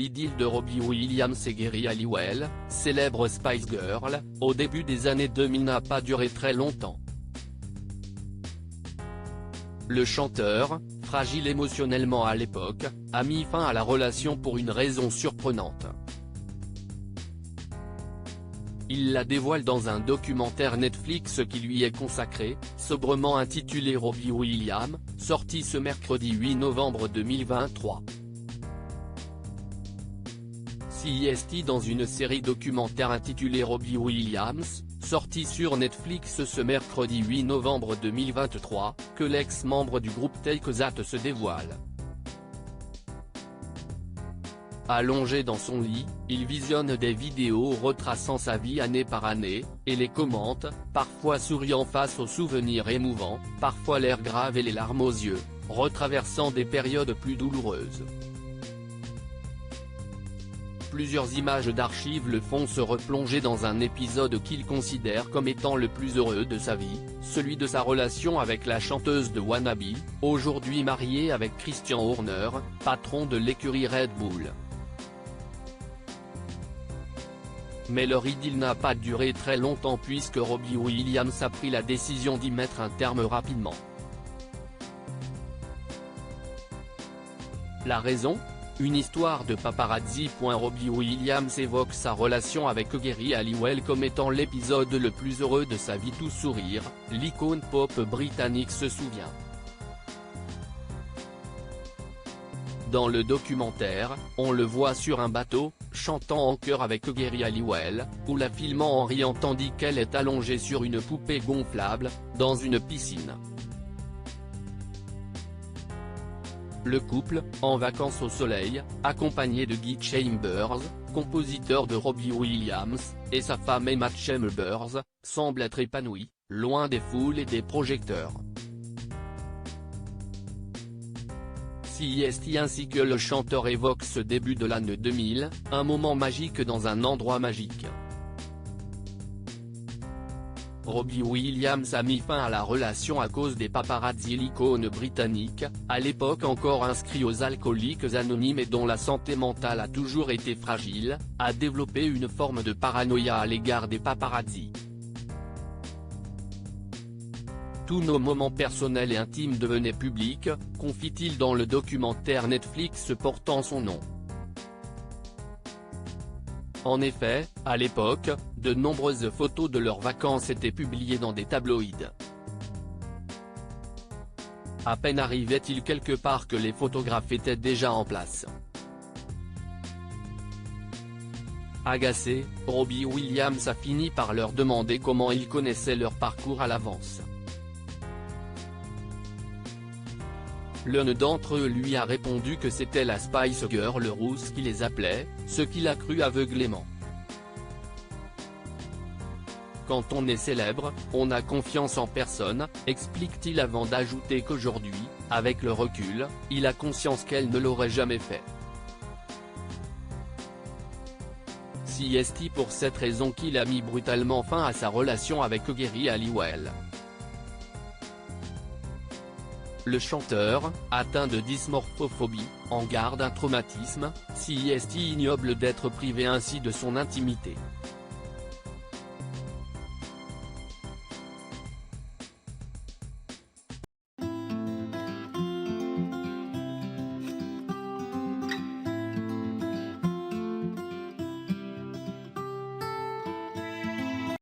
l'idylle de Robbie Williams et Geri Halliwell, célèbre Spice Girl, au début des années 2000 n'a pas duré très longtemps. Le chanteur, fragile émotionnellement à l'époque, a mis fin à la relation pour une raison surprenante. Il la dévoile dans un documentaire Netflix qui lui est consacré, sobrement intitulé Robbie Williams, sorti ce mercredi 8 novembre 2023. CIST dans une série documentaire intitulée Robbie Williams, sortie sur Netflix ce mercredi 8 novembre 2023, que l'ex-membre du groupe Take That se dévoile. Allongé dans son lit, il visionne des vidéos retraçant sa vie année par année, et les commente, parfois souriant face aux souvenirs émouvants, parfois l'air grave et les larmes aux yeux, retraversant des périodes plus douloureuses. Plusieurs images d'archives le font se replonger dans un épisode qu'il considère comme étant le plus heureux de sa vie, celui de sa relation avec la chanteuse de Wannabe, aujourd'hui mariée avec Christian Horner, patron de l'écurie Red Bull. Mais leur idylle n'a pas duré très longtemps puisque Robbie Williams a pris la décision d'y mettre un terme rapidement. La raison ? Une histoire de paparazzi. Robbie Williams évoque sa relation avec Geri Halliwell comme étant l'épisode le plus heureux de sa vie. Tout sourire, l'icône pop britannique se souvient. Dans le documentaire, on le voit sur un bateau, chantant en chœur avec Geri Halliwell, ou la filmant en riant tandis qu'elle est allongée sur une poupée gonflable, dans une piscine. Le couple, en vacances au soleil, accompagné de Guy Chambers, compositeur de Robbie Williams, et sa femme Emma Chambers, semble être épanoui, loin des foules et des projecteurs. CIST ainsi que le chanteur évoquent ce début de l'année 2000, un moment magique dans un endroit magique. Robbie Williams a mis fin à la relation à cause des paparazzi. L'icône britannique, à l'époque encore inscrit aux alcooliques anonymes et dont la santé mentale a toujours été fragile, a développé une forme de paranoïa à l'égard des paparazzi. Tous nos moments personnels et intimes devenaient publics, confie-t-il dans le documentaire Netflix portant son nom. En effet, à l'époque, de nombreuses photos de leurs vacances étaient publiées dans des tabloïds. À peine arrivait-il quelque part que les photographes étaient déjà en place. Agacé, Robbie Williams a fini par leur demander comment ils connaissaient leur parcours à l'avance. L'un d'entre eux lui a répondu que c'était la Spice Girl rousse qui les appelait, ce qu'il a cru aveuglément. Quand on est célèbre, on a confiance en personne, explique-t-il avant d'ajouter qu'aujourd'hui, avec le recul, il a conscience qu'elle ne l'aurait jamais fait. CIST pour cette raison qu'il a mis brutalement fin à sa relation avec Geri Halliwell. Le chanteur, atteint de dysmorphophobie, en garde un traumatisme, CIST ignoble d'être privé ainsi de son intimité.